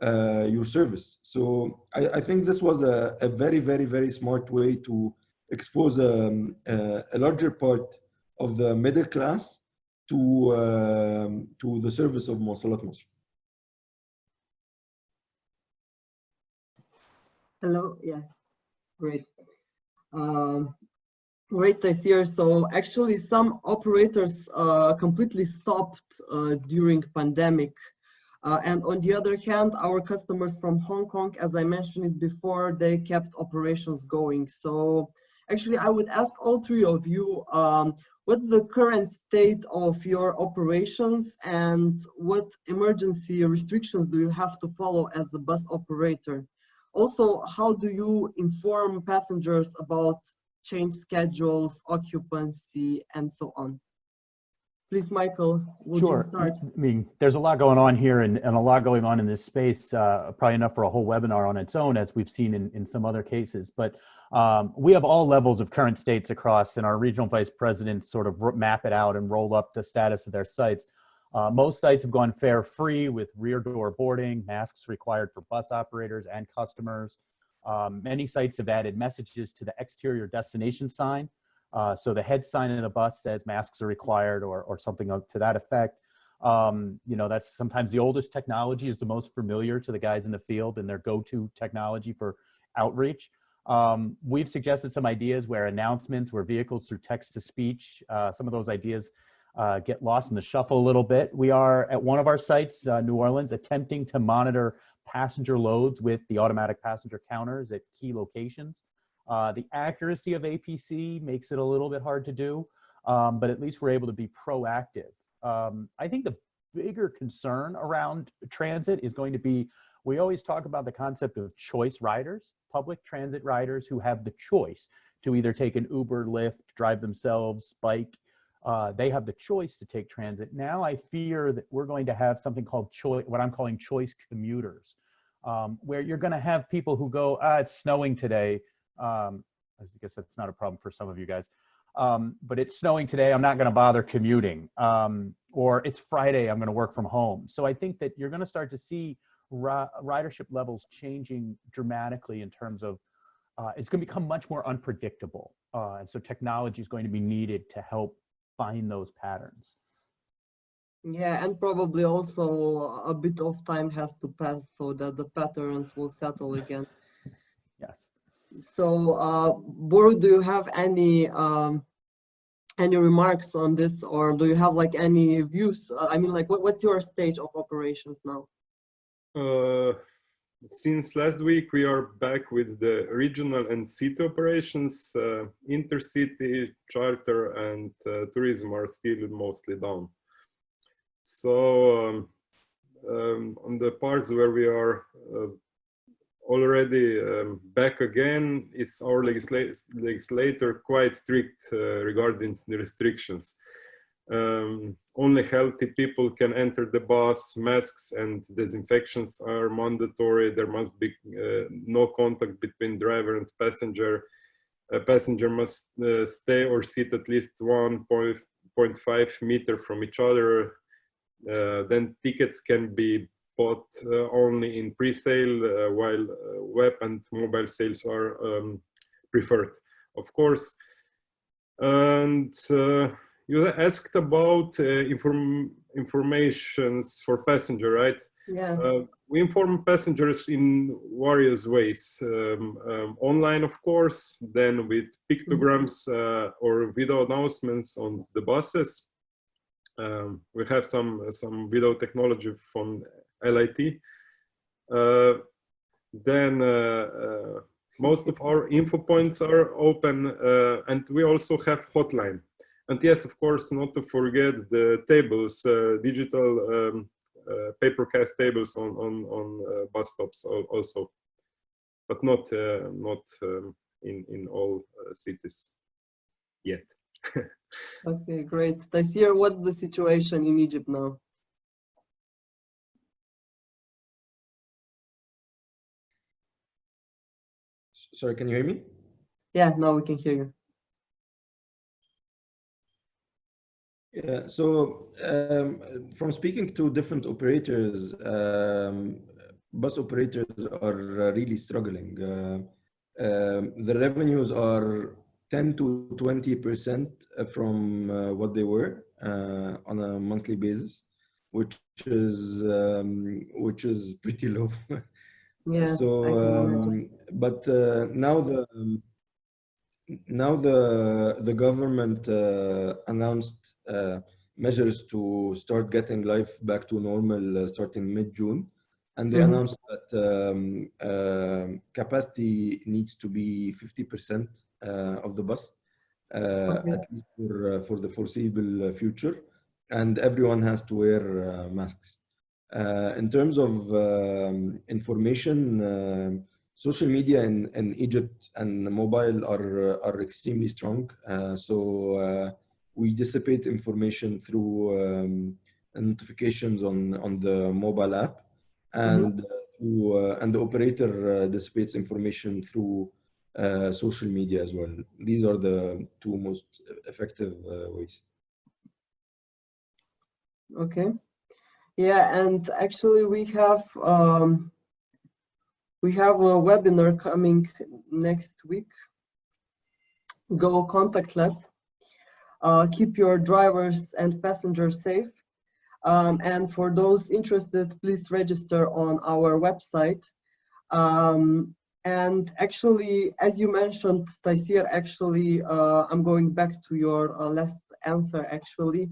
your service. So I think this was a very, very, very smart way to expose a larger part of the middle class to the service of مواصلات مصر. Hello, yeah, great. Great to hear. So actually some operators completely stopped during pandemic. And on the other hand, our customers from Hong Kong, as I mentioned it before, they kept operations going. So actually, I would ask all three of you, what's the current state of your operations and what emergency restrictions do you have to follow as a bus operator? Also, how do you inform passengers about change schedules, occupancy, and so on? Please, Michael, would you start? I mean, there's a lot going on here and a lot going on in this space, probably enough for a whole webinar on its own, as we've seen in some other cases. But we have all levels of current states across, and our regional vice presidents sort of map it out and roll up the status of their sites. Most sites have gone fare free with rear door boarding, masks required for bus operators and customers. Many sites have added messages to the exterior destination sign. So the head sign in a bus says masks are required or something to that effect. You know, that's sometimes the oldest technology is the most familiar to the guys in the field and their go-to technology for outreach. We've suggested some ideas where announcements, where vehicles through text to speech, some of those ideas get lost in the shuffle a little bit. We are at one of our sites, New Orleans, attempting to monitor passenger loads with the automatic passenger counters at key locations. The accuracy of APC makes it a little bit hard to do, but at least we're able to be proactive. I think the bigger concern around transit is going to be, we always talk about the concept of choice riders, public transit riders who have the choice to either take an Uber, Lyft, drive themselves, bike. They have the choice to take transit. Now I fear that we're going to have something called what I'm calling choice commuters, where you're going to have people who go, it's snowing today. I guess that's not a problem for some of you guys, but it's snowing today, I'm not going to bother commuting, or it's Friday, I'm going to work from home. So I think that you're going to start to see ridership levels changing dramatically in terms of it's going to become much more unpredictable, and so technology is going to be needed to help find those patterns. Yeah, and probably also a bit of time has to pass so that the patterns will settle again. Yes. So, Boru, do you have any remarks on this, or do you have like any views? I mean, like, what's your stage of operations now? Since last week, we are back with the regional and city operations. Intercity, charter, and tourism are still mostly down. So on the parts where we are already back again, is our legislator quite strict regarding the restrictions. Only healthy people can enter the bus. Masks and disinfections are mandatory. There must be no contact between driver and passenger. A passenger must stay or sit at least 1.5 meters from each other. Then tickets can be bought only in pre-sale, while web and mobile sales are preferred, of course. And you asked about informations for passenger, right? Yeah. We inform passengers in various ways. Online, of course, then with pictograms or video announcements on the buses. We have some video technology from LIT. Then most of our info points are open, and we also have hotline. And yes, of course, not to forget the tables, digital papercast tables on bus stops also, but not in all cities yet. Okay, great. Taysir, what's the situation in Egypt now? Sorry, can you hear me? Yeah, now we can hear you. Yeah, so from speaking to different operators, bus operators are really struggling. The revenues are 10 to 20% from what they were on a monthly basis, which is pretty low. Yeah, So, I can imagine. but now the government announced measures to start getting life back to normal starting mid-June, and they announced that capacity needs to be 50% of the bus, Okay. at least for the foreseeable future, and everyone has to wear masks. In terms of information, social media in Egypt and mobile are extremely strong. So we dissipate information through notifications on the mobile app, and and the operator dissipates information through social media as well. These are the two most effective ways. Okay. Yeah, and actually we have a webinar coming next week. Go contactless. Keep your drivers and passengers safe. And for those interested, please register on our website. And actually, as you mentioned, Taysir, actually, I'm going back to your last answer, actually.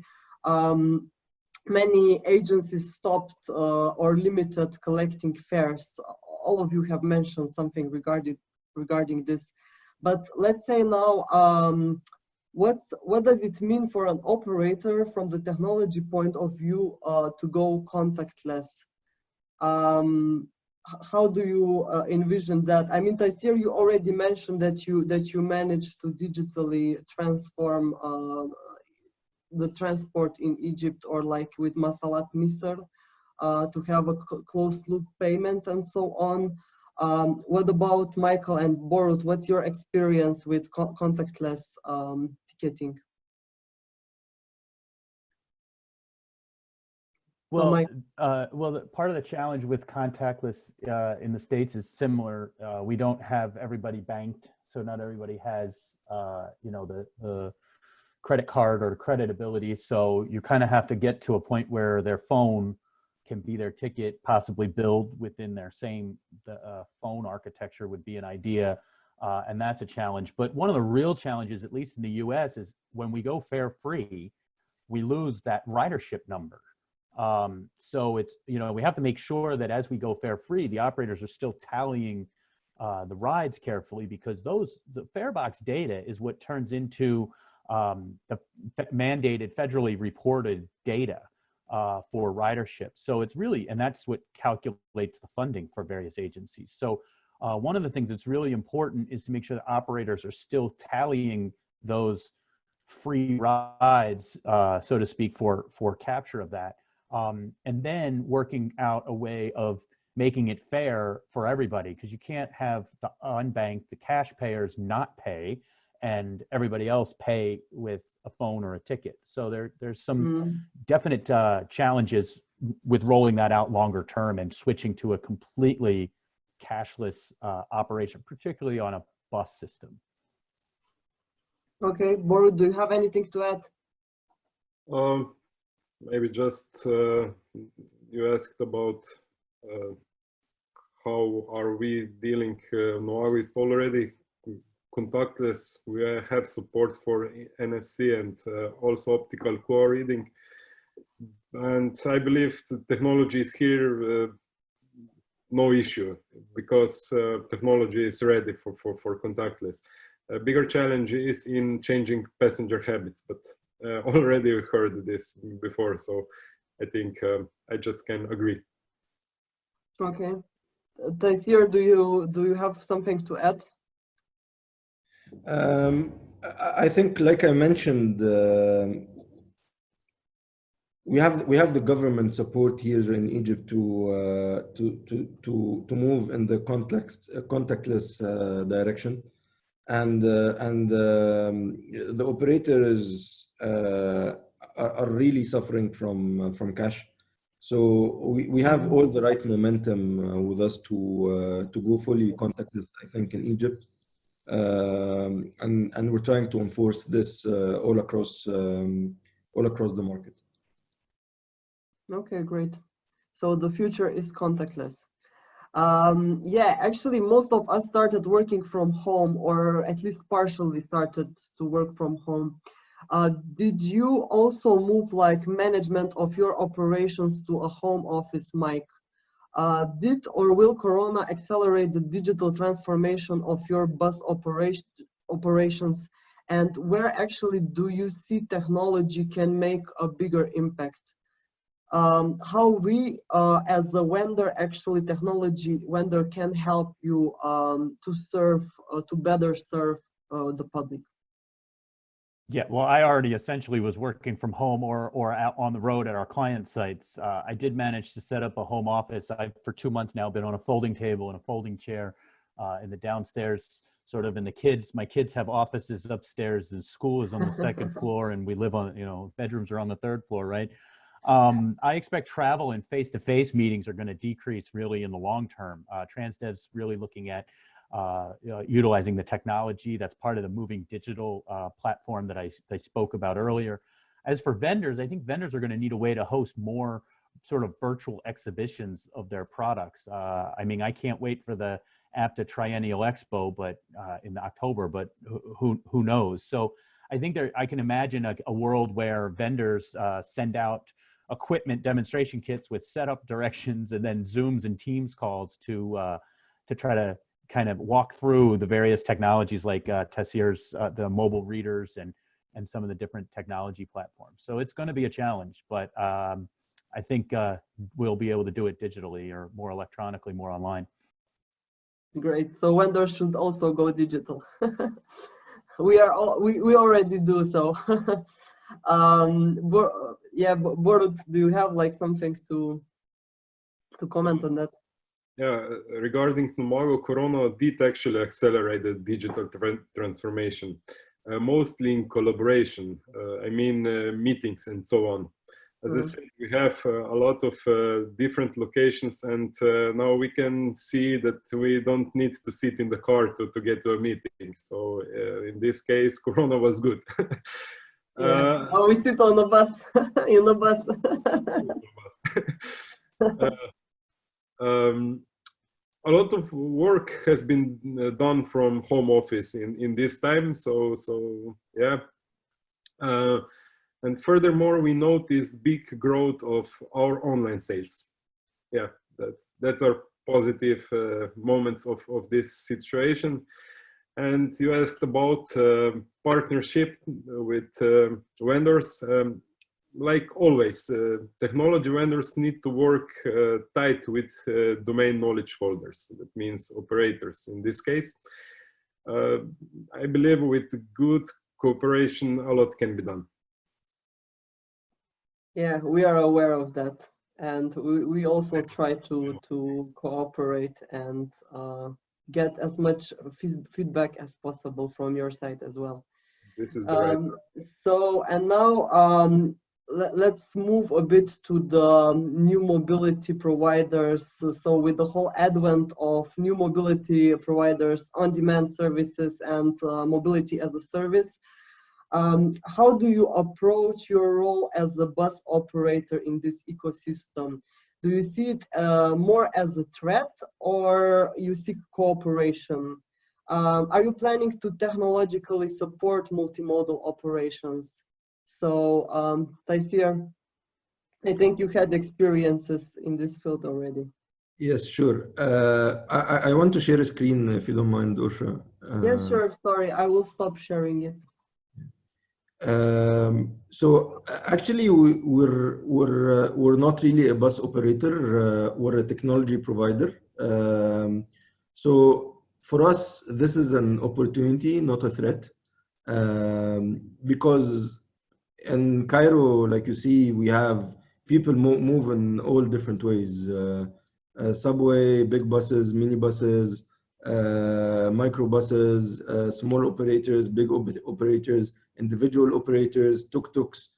Many agencies stopped or limited collecting fares. All of you have mentioned something regarding this. But let's say now, what does it mean for an operator from the technology point of view to go contactless? How do you envision that? I mean, Taysir, you already mentioned that you managed to digitally transform the transport in Egypt, or like with Masalat Misr, to have a closed loop payment and so on. What about Michael and Borut? What's your experience with contactless ticketing? Well, part of the challenge with contactless in the States is similar. We don't have everybody banked, so not everybody has, the credit card or credit ability. So you kind of have to get to a point where their phone can be their ticket, possibly build within their same phone architecture would be an idea. And that's a challenge. But one of the real challenges, at least in the US, is when we go fare free, we lose that ridership number. So it's, we have to make sure that as we go fare free, the operators are still tallying the rides carefully, because the fare box data is what turns into the mandated, federally reported data for ridership. So it's really, and that's what calculates the funding for various agencies. So one of the things that's really important is to make sure that operators are still tallying those free rides, so to speak, for capture of that. And then working out a way of making it fair for everybody, because you can't have the unbanked, the cash payers not pay and everybody else pay with a phone or a ticket. So there's some definite challenges with rolling that out longer term and switching to a completely cashless operation, particularly on a bus system. Okay, Borut, do you have anything to add? Maybe just you asked about how are we dealing now. It's already contactless. We have support for NFC and also optical QR reading. And I believe the technology is here, no issue, because technology is ready for contactless. A bigger challenge is in changing passenger habits, but already we heard this before, so I think I just can agree. Okay, Taysir, do you have something to add? I think, like I mentioned, we have the government support here in Egypt to move in the contactless direction, and the operators are really suffering from cash. So we have all the right momentum with us to go fully contactless, I think, in Egypt. And we're trying to enforce this all across the market. Okay, great. So the future is contactless. Yeah, actually, most of us started working from home, or at least partially started to work from home. Did you also move like management of your operations to a home office, Mike? Did or will Corona accelerate the digital transformation of your bus operations? And where actually do you see technology can make a bigger impact? How we, as a vendor, actually technology vendor, can help you to better serve the public? Yeah, well, I already essentially was working from home or out on the road at our client sites. I did manage to set up a home office. I've for 2 months now been on a folding table and a folding chair in the downstairs, sort of, and my kids have offices upstairs, and school is on the second floor, and we live on, bedrooms are on the third floor, right? I expect travel and face-to-face meetings are going to decrease really in the long term. Transdev's really looking at utilizing the technology that's part of the moving digital platform that I spoke about earlier. As for vendors, I think vendors are going to need a way to host more sort of virtual exhibitions of their products. I mean, I can't wait for the APTA Triennial Expo, but in October, but who knows? So I think I can imagine a world where vendors send out equipment demonstration kits with setup directions and then Zooms and Teams calls to try to kind of walk through the various technologies like Taysir's, the mobile readers and some of the different technology platforms. So it's going to be a challenge, but I think we'll be able to do it digitally or more electronically, more online. Great. So vendors should also go digital. We already do so. Yeah, Borut, do you have like something to comment on that? Yeah, regarding Numago, Corona did actually accelerate the digital transformation, mostly in collaboration. I mean, meetings and so on. As I said, we have a lot of different locations, and now we can see that we don't need to sit in the car to get to a meeting. So in this case, Corona was good. Yeah. We sit on the bus, in the bus. A lot of work has been done from home office in this time. So yeah. And furthermore, we noticed big growth of our online sales. Yeah, that's our positive moments of this situation. And you asked about partnership with vendors. Like always, technology vendors need to work tight with domain knowledge holders. That means operators in this case. I believe with good cooperation, a lot can be done. Yeah, we are aware of that, and we also try to cooperate and get as much feedback as possible from your side as well. This is the right. So, and now let's move a bit to the new mobility providers. So with the whole advent of new mobility providers, on-demand services, and mobility as a service, how do you approach your role as a bus operator in this ecosystem? Do you see it more as a threat, or you seek cooperation? Are you planning to technologically support multimodal operations? So, Taisir, I think you had experiences in this field already. Yes, sure. I want to share a screen if you don't mind, Ursha. Yes, sure. Sorry, I will stop sharing it. So actually, we're not really a bus operator. We're a technology provider. So for us, this is an opportunity, not a threat, because in Cairo, like you see, we have people move in all different ways. Subway, big buses, minibuses, microbuses, small operators, big operators, individual operators, tuk-tuks.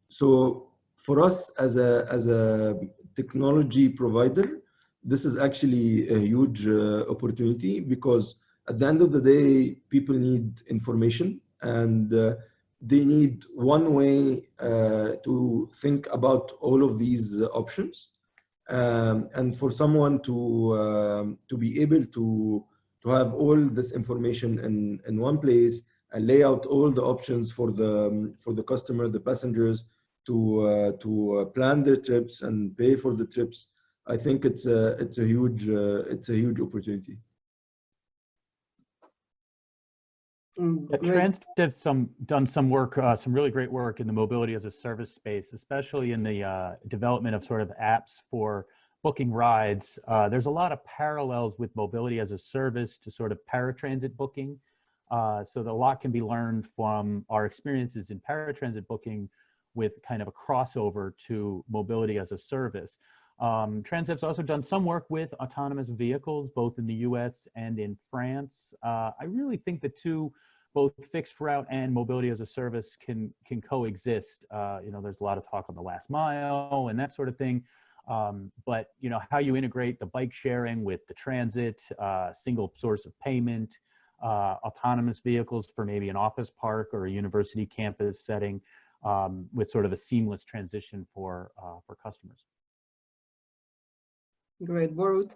So for us as a technology provider, this is actually a huge opportunity, because at the end of the day, people need information, and they need one way to think about all of these options. And for someone to be able to have all this information in one place and lay out all the options for the customer, the passengers, to plan their trips and pay for the trips, I think it's a huge opportunity. Yeah, Transdev's done some work, some really great work in the mobility as a service space, especially in the development of sort of apps for booking rides. There's a lot of parallels with mobility as a service to sort of paratransit booking. So a lot can be learned from our experiences in paratransit booking with kind of a crossover to mobility as a service. Transdev's also done some work with autonomous vehicles, both in the US and in France. I really think the two, both fixed route and mobility as a service, can coexist. You know, there's a lot of talk on the last mile and that sort of thing. But you know, how you integrate the bike sharing with the transit, single source of payment, autonomous vehicles for maybe an office park or a university campus setting, with sort of a seamless transition for customers. Great, Borut.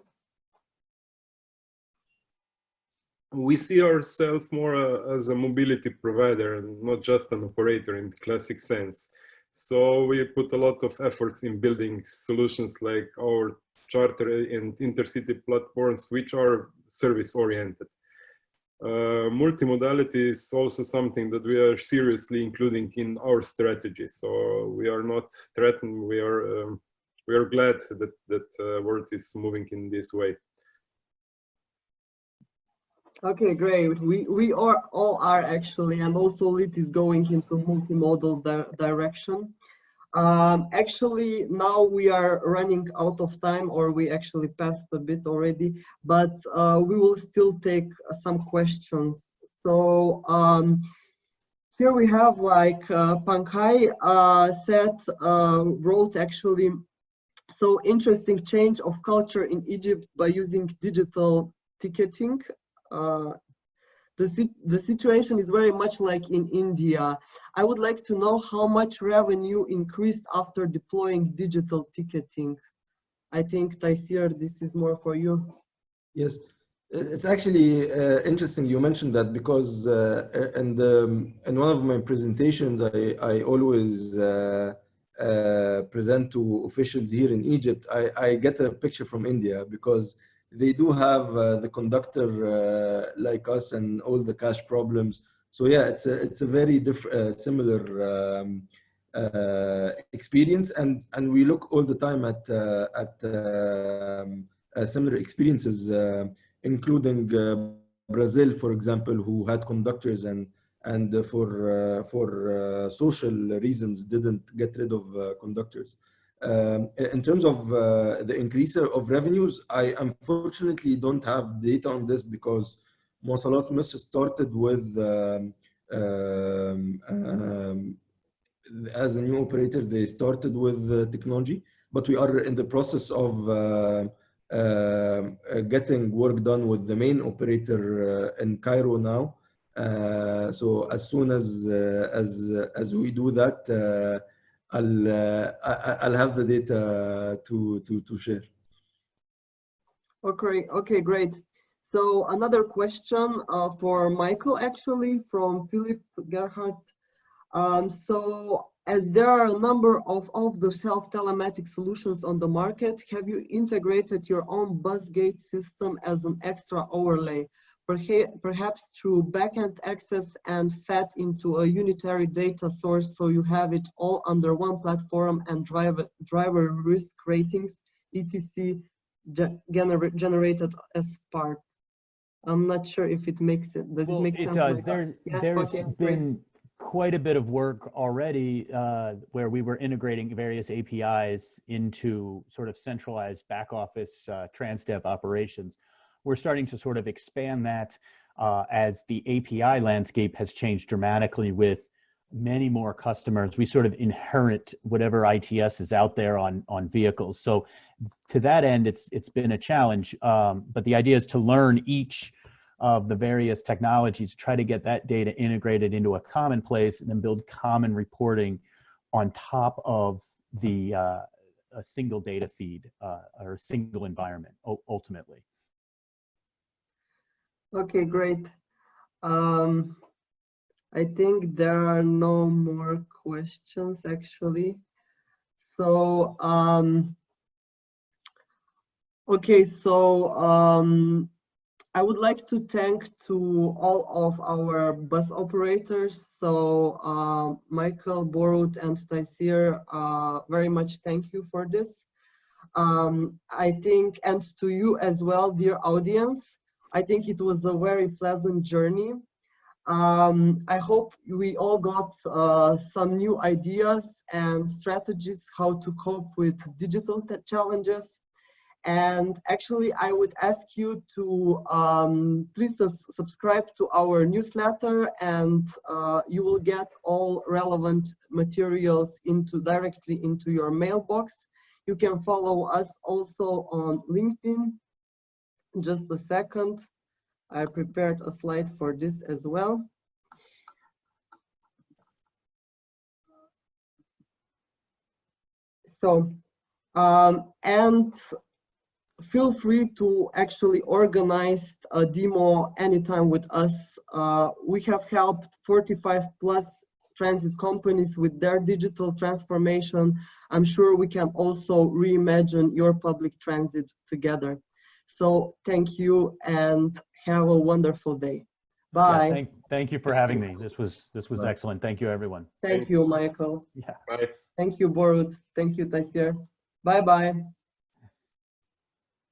We see ourselves more as a mobility provider and not just an operator in the classic sense. So we put a lot of efforts in building solutions like our charter and intercity platforms, which are service oriented. Multimodality is also something that we are seriously including in our strategy. So we are not threatened. We are glad that world is moving in this way. Okay, great. We all are actually, and also it is going into multimodal direction. Actually, now we are running out of time, or we actually passed a bit already, but we will still take some questions. So here we have, like, Pankaj wrote actually, so interesting change of culture in Egypt by using digital ticketing. The situation is very much like in India. I would like to know how much revenue increased after deploying digital ticketing. I think, Taisir, this is more for you. Yes, it's actually interesting you mentioned that, because in one of my presentations, I always present to officials here in Egypt. I get a picture from India, because they do have the conductor like us and all the cash problems. So yeah, it's a very similar experience, and we look all the time at similar experiences, including Brazil, for example, who had conductors and for social reasons didn't get rid of conductors. In terms of the increase of revenues, I unfortunately don't have data on this because Mwasalat Misr started with as a new operator, they started with technology, but we are in the process of getting work done with the main operator in Cairo now. So as soon as we do that, I'll have the data to share. Okay, great. So another question for Michael, actually, from Philip Gerhardt. So as there are a number of off-the-shelf telematic solutions on the market, have you integrated your own bus gate system as an extra overlay, perhaps through backend access and fed into a unitary data source so you have it all under one platform and driver risk ratings, etc. generated as part? I'm not sure if it makes it. Does it make sense? It does. Yeah? There's Okay, been quite a bit of work already where we were integrating various APIs into sort of centralized back office transdev operations. We're starting to sort of expand that as the API landscape has changed dramatically with many more customers. We sort of inherit whatever ITS is out there on vehicles. So to that end, it's been a challenge. But the idea is to learn each of the various technologies, try to get that data integrated into a common place and then build common reporting on top of the a single data feed or a single environment ultimately. Okay, great. I think there are no more questions actually. So, okay, so I would like to thank to all of our bus operators. So Michael, Borut, and Taisir, very much thank you for this. I think, and to you as well, dear audience, I think it was a very pleasant journey. I hope we all got some new ideas and strategies how to cope with digital challenges. And actually, I would ask you to please subscribe to our newsletter, and you will get all relevant materials directly into your mailbox. You can follow us also on LinkedIn. Just a second. I prepared a slide for this as well. So, and feel free to actually organize a demo anytime with us. We have helped 45+ transit companies with their digital transformation. I'm sure we can also reimagine your public transit together. So thank you and have a wonderful day. Bye. Yeah, thank you for having me. This was excellent. Thank you, everyone. Thank you, Michael. Yeah. Bye. Thank you, Borut. Thank you, Taisir. Bye-bye.